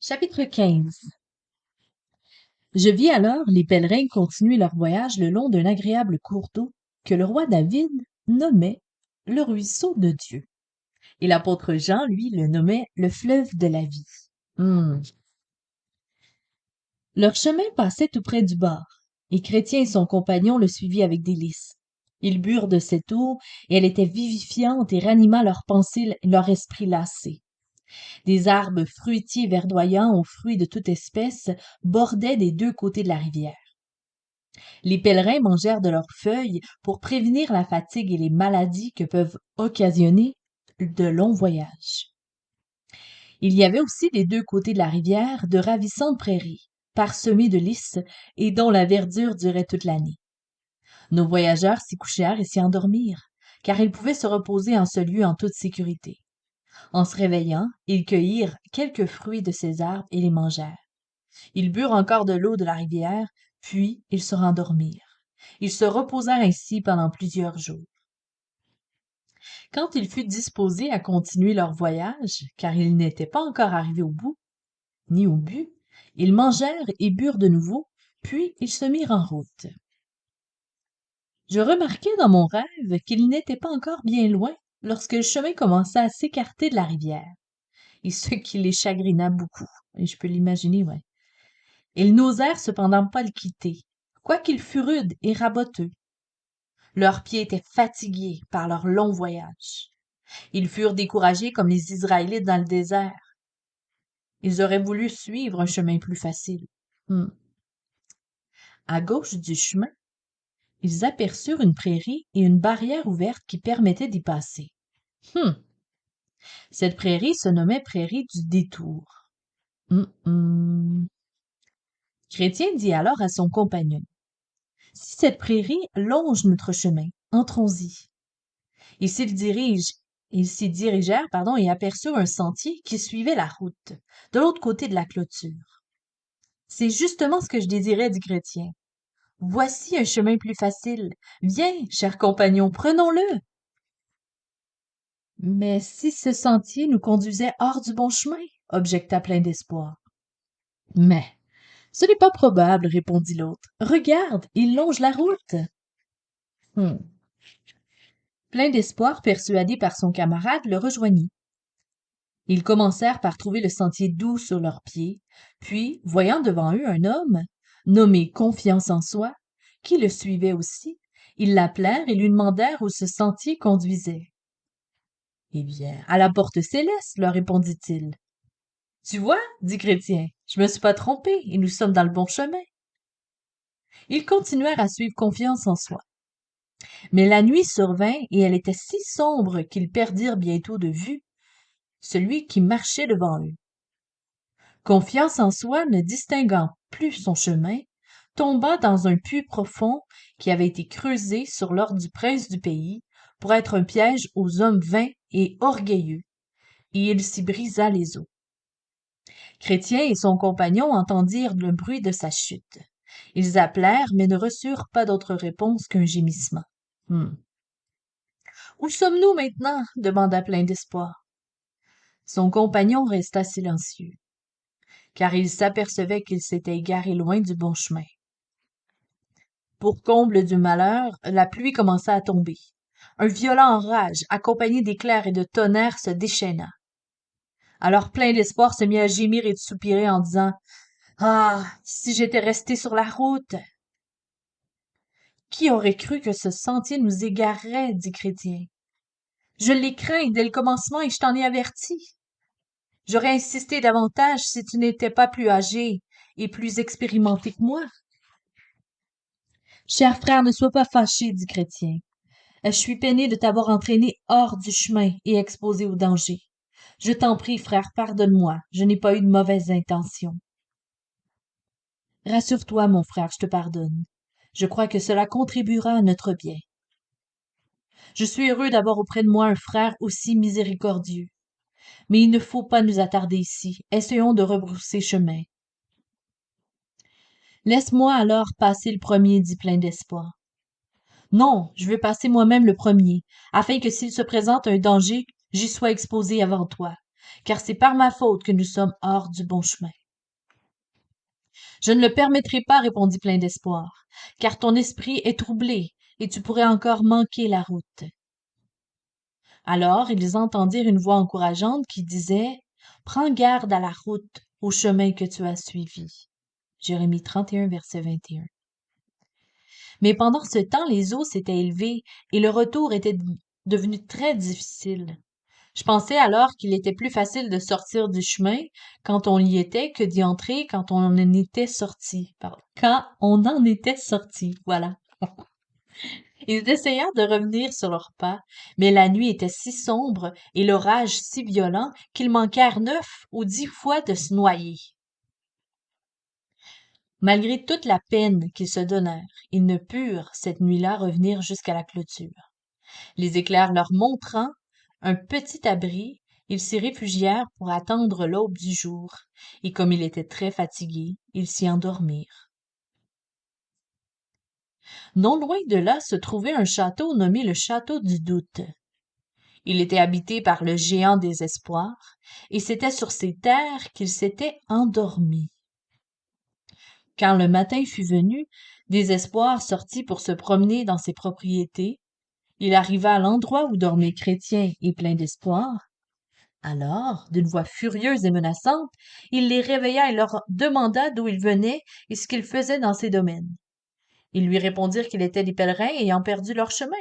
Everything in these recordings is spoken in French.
Chapitre 15. Je vis alors les pèlerins continuer leur voyage le long d'un agréable cours d'eau que le roi David nommait le ruisseau de Dieu. Et l'apôtre Jean, lui, le nommait le fleuve de la vie. Leur chemin passait tout près du bord, et Chrétien et son compagnon le suivirent avec délice. Ils burent de cette eau, et elle était vivifiante et ranima leurs pensées et leur esprit lassé. Des arbres fruitiers verdoyants aux fruits de toute espèce bordaient des deux côtés de la rivière. Les pèlerins mangèrent de leurs feuilles pour prévenir la fatigue et les maladies que peuvent occasionner de longs voyages. Il y avait aussi des deux côtés de la rivière de ravissantes prairies, parsemées de lys et dont la verdure durait toute l'année. Nos voyageurs s'y couchèrent et s'y endormirent, car ils pouvaient se reposer en ce lieu en toute sécurité. En se réveillant, ils cueillirent quelques fruits de ces arbres et les mangèrent. Ils burent encore de l'eau de la rivière, puis ils se rendormirent. Ils se reposèrent ainsi pendant plusieurs jours. Quand ils furent disposés à continuer leur voyage, car ils n'étaient pas encore arrivés au bout, ni au but, ils mangèrent et burent de nouveau, puis ils se mirent en route. Je remarquai dans mon rêve qu'ils n'étaient pas encore bien loin lorsque le chemin commença à s'écarter de la rivière, et ce qui les chagrina beaucoup, et je peux l'imaginer, ouais. Ils n'osèrent cependant pas le quitter, quoiqu'il fût rude et raboteux. Leurs pieds étaient fatigués par leur long voyage. Ils furent découragés comme les Israélites dans le désert. Ils auraient voulu suivre un chemin plus facile. À gauche du chemin, ils aperçurent une prairie et une barrière ouverte qui permettait d'y passer. Cette prairie se nommait prairie du détour. Chrétien dit alors à son compagnon: si cette prairie longe notre chemin, entrons-y. Ils s'y dirigèrent, et aperçurent un sentier qui suivait la route, de l'autre côté de la clôture. C'est justement ce que je désirais, dit Chrétien. Voici un chemin plus facile. Viens, cher compagnon, prenons-le. Mais si ce sentier nous conduisait hors du bon chemin, objecta plein d'espoir. Mais ce n'est pas probable, répondit l'autre. Regarde, il longe la route. Plein d'espoir, persuadé par son camarade, le rejoignit. Ils commencèrent par trouver le sentier doux sur leurs pieds, puis, voyant devant eux un homme, nommé Confiance en soi, qui le suivait aussi, ils l'appelèrent et lui demandèrent où ce sentier conduisait. Eh bien, à la porte céleste, leur répondit-il. Tu vois, dit Chrétien, je me suis pas trompé et nous sommes dans le bon chemin. Ils continuèrent à suivre Confiance en soi. Mais la nuit survint et elle était si sombre qu'ils perdirent bientôt de vue celui qui marchait devant eux. Confiance en soi, ne distinguant plus son chemin, tomba dans un puits profond qui avait été creusé sur l'ordre du prince du pays pour être un piège aux hommes vains et orgueilleux, et il s'y brisa les os. Chrétien et son compagnon entendirent le bruit de sa chute. Ils appelèrent, mais ne reçurent pas d'autre réponse qu'un gémissement. Où sommes-nous maintenant? Demanda plein d'espoir. Son compagnon resta silencieux, car il s'apercevait qu'il s'était égaré loin du bon chemin. Pour comble du malheur, la pluie commença à tomber. Un violent orage, accompagné d'éclairs et de tonnerres, se déchaîna. Alors plein d'espoir se mit à gémir et de soupirer en disant: ah, si j'étais resté sur la route! Qui aurait cru que ce sentier nous égarerait, dit Chrétien. Je l'ai craint dès le commencement et je t'en ai averti. J'aurais insisté davantage si tu n'étais pas plus âgé et plus expérimenté que moi. Cher frère, ne sois pas fâché, dit Chrétien. Je suis peiné de t'avoir entraîné hors du chemin et exposé au danger. Je t'en prie, frère, pardonne-moi, je n'ai pas eu de mauvaises intentions. Rassure-toi, mon frère, je te pardonne. Je crois que cela contribuera à notre bien. Je suis heureux d'avoir auprès de moi un frère aussi miséricordieux. Mais il ne faut pas nous attarder ici. Essayons de rebrousser chemin. Laisse-moi alors passer le premier, dit plein d'espoir. Non, je veux passer moi-même le premier, afin que s'il se présente un danger, j'y sois exposé avant toi, car c'est par ma faute que nous sommes hors du bon chemin. Je ne le permettrai pas, répondit plein d'espoir, car ton esprit est troublé, et tu pourrais encore manquer la route. Alors ils entendirent une voix encourageante qui disait: Prends garde à la route, au chemin que tu as suivi. Jérémie 31, verset 21. Mais pendant ce temps, les eaux s'étaient élevées et le retour était devenu très difficile. Je pensais alors qu'il était plus facile de sortir du chemin quand on y était que d'y entrer quand on en était sorti. Pardon. Quand on en était sorti, voilà. Ils essayèrent de revenir sur leurs pas, mais la nuit était si sombre et l'orage si violent qu'ils manquèrent 9 ou 10 fois de se noyer. Malgré toute la peine qu'ils se donnèrent, ils ne purent, cette nuit-là, revenir jusqu'à la clôture. Les éclairs leur montrant un petit abri, ils s'y réfugièrent pour attendre l'aube du jour, et comme ils étaient très fatigués, ils s'y endormirent. Non loin de là se trouvait un château nommé le château du Doute. Il était habité par le géant Désespoir, et c'était sur ses terres qu'il s'était endormi. Quand le matin fut venu, Désespoir sortit pour se promener dans ses propriétés. Il arriva à l'endroit où dormaient Chrétien et plein d'espoir. Alors, d'une voix furieuse et menaçante, il les réveilla et leur demanda d'où ils venaient et ce qu'ils faisaient dans ces domaines. Ils lui répondirent qu'ils étaient des pèlerins ayant perdu leur chemin.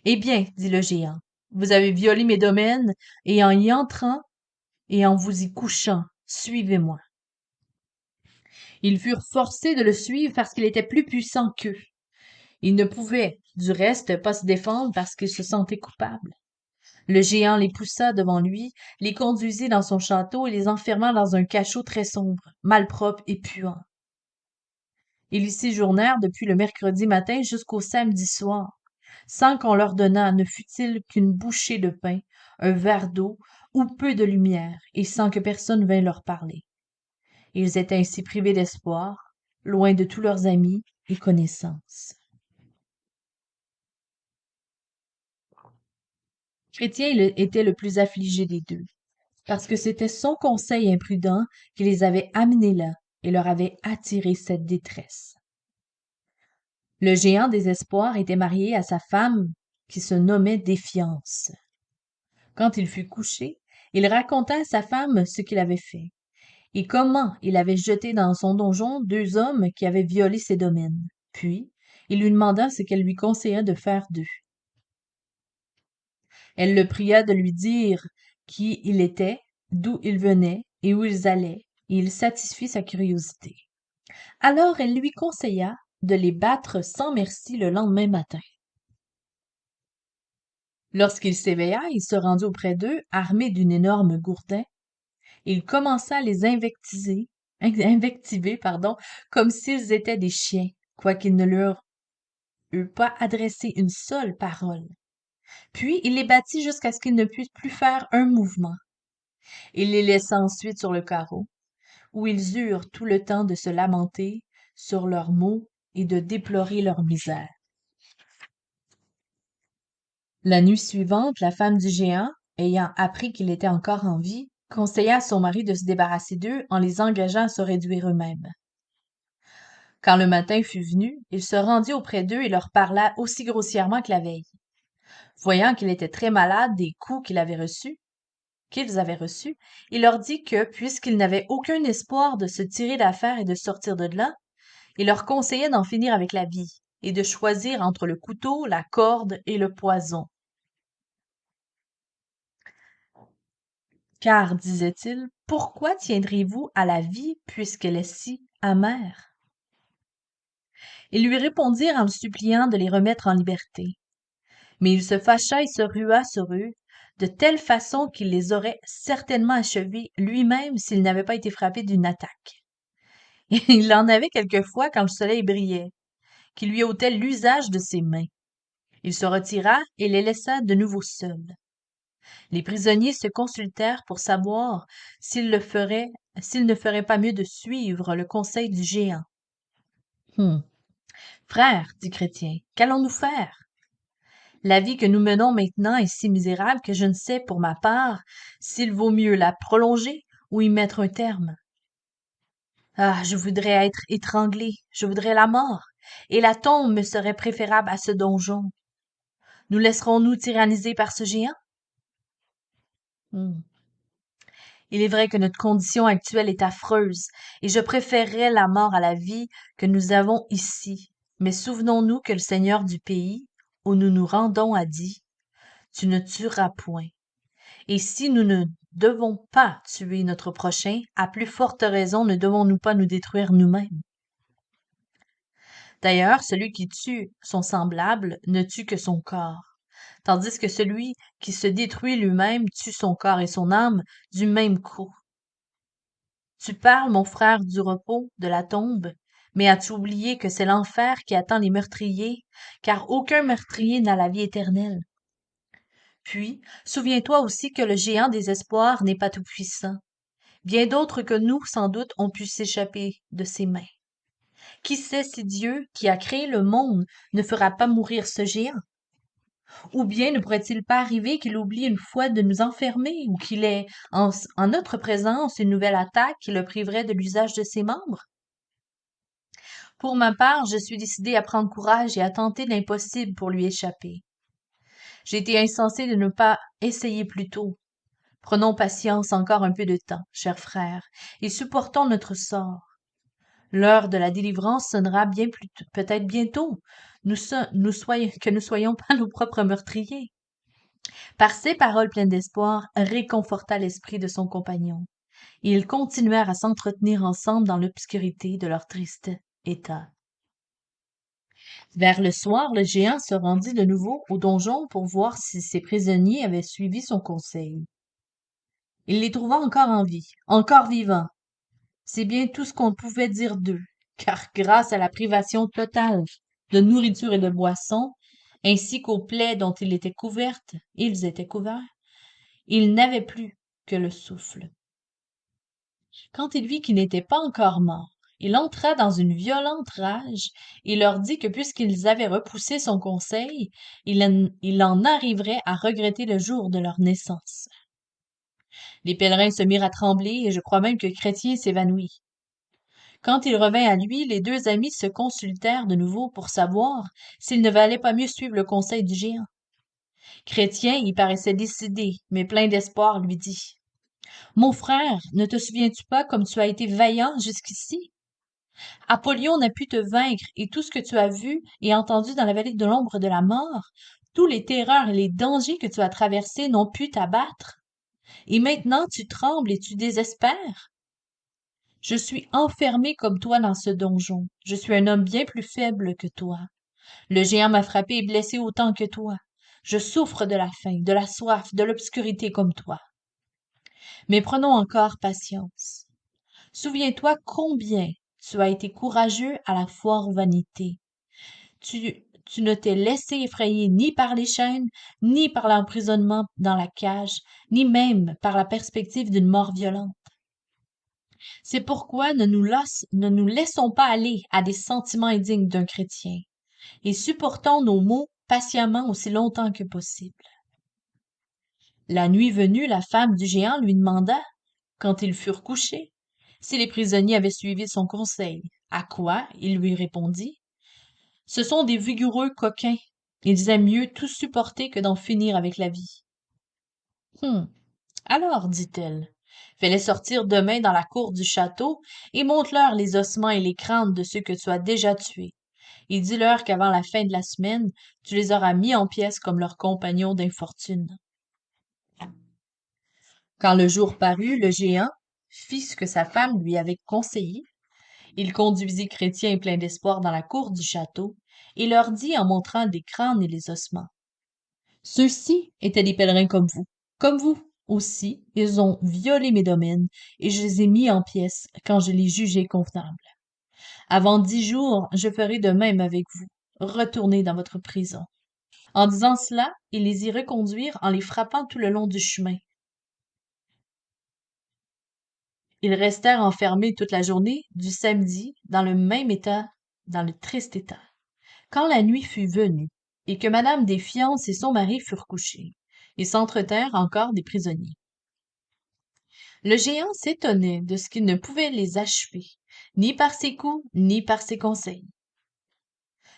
Eh bien, dit le géant, vous avez violé mes domaines, et en y entrant et en vous y couchant, suivez-moi. Ils furent forcés de le suivre parce qu'il était plus puissant qu'eux. Ils ne pouvaient, du reste, pas se défendre parce qu'ils se sentaient coupables. Le géant les poussa devant lui, les conduisit dans son château et les enferma dans un cachot très sombre, malpropre et puant. Ils y séjournèrent depuis le mercredi matin jusqu'au samedi soir, sans qu'on leur donnât ne fût-il qu'une bouchée de pain, un verre d'eau ou peu de lumière, et sans que personne vînt leur parler. Ils étaient ainsi privés d'espoir, loin de tous leurs amis et connaissances. Chrétien était le plus affligé des deux, parce que c'était son conseil imprudent qui les avait amenés là et leur avait attiré cette détresse. Le géant Désespoir était marié à sa femme qui se nommait Défiance. Quand il fut couché, il raconta à sa femme ce qu'il avait fait, et comment il avait jeté dans son donjon 2 hommes qui avaient violé ses domaines. Puis, il lui demanda ce qu'elle lui conseilla de faire d'eux. Elle le pria de lui dire qui il était, d'où il venait et où ils allaient, et il satisfit sa curiosité. Alors elle lui conseilla de les battre sans merci le lendemain matin. Lorsqu'il s'éveilla, il se rendit auprès d'eux, armé d'une énorme gourdin. Il commença à les invectiver, comme s'ils étaient des chiens, quoiqu'il ne leur eût pas adressé une seule parole. Puis il les battit jusqu'à ce qu'ils ne puissent plus faire un mouvement. Il les laissa ensuite sur le carreau, où ils eurent tout le temps de se lamenter sur leurs maux et de déplorer leur misère. La nuit suivante, la femme du géant, ayant appris qu'il était encore en vie, conseilla à son mari de se débarrasser d'eux en les engageant à se réduire eux-mêmes. Quand le matin fut venu, il se rendit auprès d'eux et leur parla aussi grossièrement que la veille. Voyant qu'il était très malade des coups qu'ils avaient reçus, il leur dit que, puisqu'ils n'avaient aucun espoir de se tirer d'affaire et de sortir de là, il leur conseillait d'en finir avec la vie et de choisir entre le couteau, la corde et le poison. Car, disait-il, pourquoi tiendriez-vous à la vie puisqu'elle est si amère? Ils lui répondirent en le suppliant de les remettre en liberté. Mais il se fâcha et se rua sur eux, de telle façon qu'il les aurait certainement achevés lui-même s'il n'avait pas été frappé d'une attaque. Il en avait quelquefois quand le soleil brillait, qui lui ôtait l'usage de ses mains. Il se retira et les laissa de nouveau seuls. Les prisonniers se consultèrent pour savoir s'ils ne feraient pas mieux de suivre le conseil du géant. Frère, dit Chrétien, qu'allons-nous faire? La vie que nous menons maintenant est si misérable que je ne sais, pour ma part, s'il vaut mieux la prolonger ou y mettre un terme. Ah, je voudrais être étranglé, je voudrais la mort, et la tombe me serait préférable à ce donjon. Nous laisserons-nous tyranniser par ce géant? Hmm. Il est vrai que notre condition actuelle est affreuse, et je préférerais la mort à la vie que nous avons ici. Mais souvenons-nous que le seigneur du pays où nous nous rendons a dit, tu ne tueras point. Et si nous ne devons pas tuer notre prochain, à plus forte raison ne devons-nous pas nous détruire nous-mêmes. D'ailleurs, celui qui tue son semblable ne tue que son corps, tandis que celui qui se détruit lui-même tue son corps et son âme du même coup. Tu parles, mon frère, du repos, de la tombe, mais as-tu oublié que c'est l'enfer qui attend les meurtriers, car aucun meurtrier n'a la vie éternelle? Puis, souviens-toi aussi que le géant des espoirs n'est pas tout-puissant. Bien d'autres que nous, sans doute, ont pu s'échapper de ses mains. Qui sait si Dieu, qui a créé le monde, ne fera pas mourir ce géant? Ou bien ne pourrait-il pas arriver qu'il oublie une fois de nous enfermer, ou qu'il ait, en notre présence, une nouvelle attaque qui le priverait de l'usage de ses membres? Pour ma part, je suis décidée à prendre courage et à tenter l'impossible pour lui échapper. J'ai été insensée de ne pas essayer plus tôt. Prenons patience encore un peu de temps, cher frère, et supportons notre sort. L'heure de la délivrance sonnera bien plus peut-être bientôt, que nous soyons pas nos propres meurtriers. Par ces paroles pleines d'espoir, réconforta l'esprit de son compagnon, et ils continuèrent à s'entretenir ensemble dans l'obscurité de leur triste état. Vers le soir, le géant se rendit de nouveau au donjon pour voir si ses prisonniers avaient suivi son conseil. Il les trouva encore en vie, encore vivants. C'est bien tout ce qu'on pouvait dire d'eux, car grâce à la privation totale de nourriture et de boisson, ainsi qu'aux plaies dont ils étaient couverts, ils n'avaient plus que le souffle. Quand il vit qu'ils n'étaient pas encore morts, il entra dans une violente rage et leur dit que puisqu'ils avaient repoussé son conseil, il en arriverait à regretter le jour de leur naissance. Les pèlerins se mirent à trembler et je crois même que Chrétien s'évanouit. Quand il revint à lui, les deux amis se consultèrent de nouveau pour savoir s'il ne valait pas mieux suivre le conseil du géant. Chrétien y paraissait décidé, mais plein d'espoir, lui dit, mon frère, ne te souviens-tu pas comme tu as été vaillant jusqu'ici? Apollyon n'a pu te vaincre, et tout ce que tu as vu et entendu dans la vallée de l'ombre de la mort, tous les terreurs et les dangers que tu as traversés n'ont pu t'abattre. Et maintenant tu trembles et tu désespères. Je suis enfermé comme toi dans ce donjon. Je suis un homme bien plus faible que toi. Le géant m'a frappé et blessé autant que toi. Je souffre de la faim, de la soif, de l'obscurité comme toi. Mais prenons encore patience. Souviens-toi combien tu as été courageux à la foire vanité. Tu ne t'es laissé effrayer ni par les chaînes, ni par l'emprisonnement dans la cage, ni même par la perspective d'une mort violente. C'est pourquoi ne nous laissons pas aller à des sentiments indignes d'un chrétien, et supportons nos maux patiemment aussi longtemps que possible. La nuit venue, la femme du géant lui demanda, quand ils furent couchés, si les prisonniers avaient suivi son conseil, à quoi il lui répondit, ce sont des vigoureux coquins, ils aiment mieux tout supporter que d'en finir avec la vie. Alors, dit-elle, fais-les sortir demain dans la cour du château et montre-leur les ossements et les crânes de ceux que tu as déjà tués. Et dis-leur qu'avant la fin de la semaine, tu les auras mis en pièces comme leurs compagnons d'infortune. Quand le jour parut, le géant fit ce que sa femme lui avait conseillé. Il conduisit Chrétien plein d'espoir dans la cour du château et leur dit en montrant les crânes et les ossements. Ceux-ci étaient des pèlerins comme vous. Comme vous aussi, ils ont violé mes domaines et je les ai mis en pièces quand je les jugeais convenables. Avant 10 jours, je ferai de même avec vous. Retournez dans votre prison. En disant cela, ils les y reconduirent en les frappant tout le long du chemin. Ils restèrent enfermés toute la journée du samedi dans le même état, dans le triste état. Quand la nuit fut venue, et que Madame Desfiances et son mari furent couchés. Ils s'entretinrent encore des prisonniers. Le géant s'étonnait de ce qu'il ne pouvait les achever, ni par ses coups, ni par ses conseils.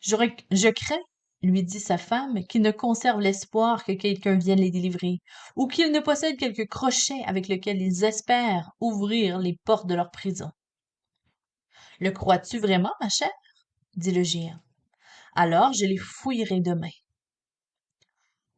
Je crains, lui dit sa femme, qu'il ne conserve l'espoir que quelqu'un vienne les délivrer, ou qu'il ne possède quelque crochet avec lequel ils espèrent ouvrir les portes de leur prison. Le crois-tu vraiment, ma chère? Dit le géant. Alors je les fouillerai demain.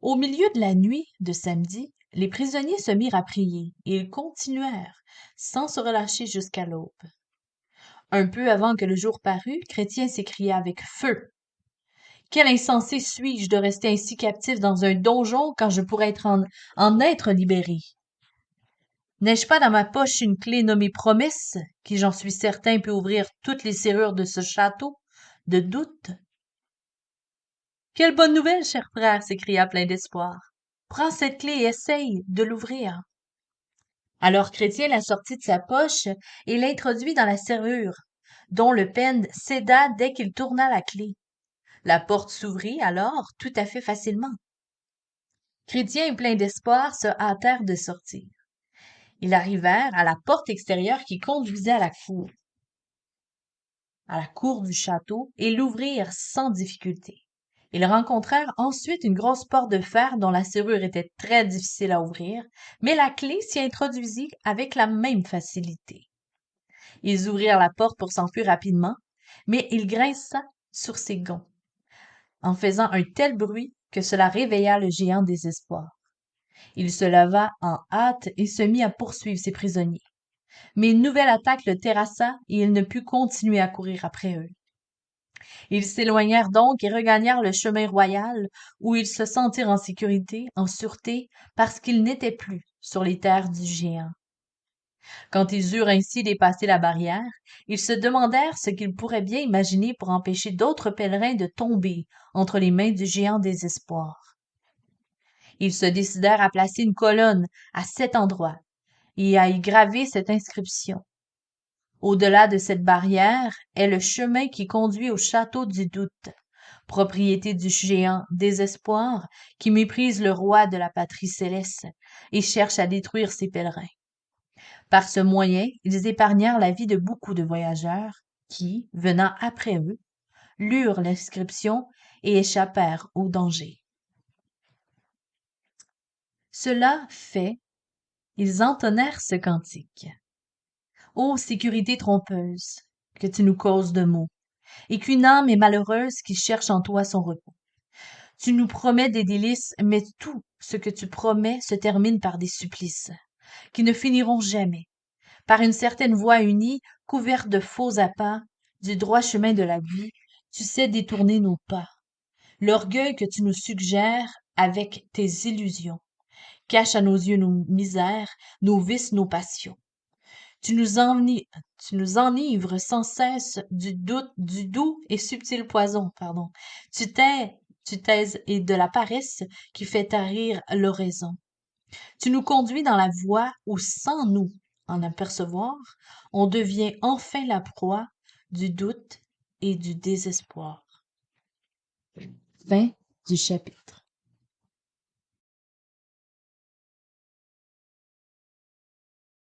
Au milieu de la nuit de samedi, les prisonniers se mirent à prier, et ils continuèrent, sans se relâcher jusqu'à l'aube. Un peu avant que le jour parût, Chrétien s'écria avec feu. Quel insensé suis-je de rester ainsi captif dans un donjon quand je pourrais en être libéré? N'ai-je pas dans ma poche une clé nommée Promesse, qui, j'en suis certain, peut ouvrir toutes les serrures de ce château de doute? Quelle bonne nouvelle, cher frère, s'écria plein d'espoir. Prends cette clé et essaye de l'ouvrir. Alors Chrétien la sortit de sa poche et l'introduit dans la serrure, dont le pêne céda dès qu'il tourna la clé. La porte s'ouvrit alors tout à fait facilement. Chrétien, plein d'espoir, se hâtèrent de sortir. Ils arrivèrent à la porte extérieure qui conduisait à la cour du château, et l'ouvrirent sans difficulté. Ils rencontrèrent ensuite une grosse porte de fer dont la serrure était très difficile à ouvrir, mais la clé s'y introduisit avec la même facilité. Ils ouvrirent la porte pour s'enfuir rapidement, mais il grinça sur ses gonds, en faisant un tel bruit que cela réveilla le géant désespoir. Il se leva en hâte et se mit à poursuivre ses prisonniers. Mais une nouvelle attaque le terrassa et il ne put continuer à courir après eux. Ils s'éloignèrent donc et regagnèrent le chemin royal, où ils se sentirent en sécurité, en sûreté, parce qu'ils n'étaient plus sur les terres du géant. Quand ils eurent ainsi dépassé la barrière, ils se demandèrent ce qu'ils pourraient bien imaginer pour empêcher d'autres pèlerins de tomber entre les mains du géant désespoir. Ils se décidèrent à placer une colonne à cet endroit et à y graver cette inscription. Au-delà de cette barrière est le chemin qui conduit au château du doute, propriété du géant désespoir qui méprise le roi de la patrie céleste et cherche à détruire ses pèlerins. Par ce moyen, ils épargnèrent la vie de beaucoup de voyageurs qui, venant après eux, lurent l'inscription et échappèrent au danger. Cela fait, ils entonnèrent ce cantique. Ô sécurité trompeuse, que tu nous causes de maux, et qu'une âme est malheureuse qui cherche en toi son repos. Tu nous promets des délices, mais tout ce que tu promets se termine par des supplices, qui ne finiront jamais. Par une certaine voie unie, couverte de faux appas, du droit chemin de la vie, tu sais détourner nos pas. L'orgueil que tu nous suggères avec tes illusions cache à nos yeux nos misères, nos vices, nos passions. Tu nous enivres sans cesse du doute, du doux et subtil poison, pardon. Tu t'aises et de la paresse qui fait tarir l'oraison. Tu nous conduis dans la voie où, sans nous en apercevoir, on devient enfin la proie du doute et du désespoir. Fin du chapitre.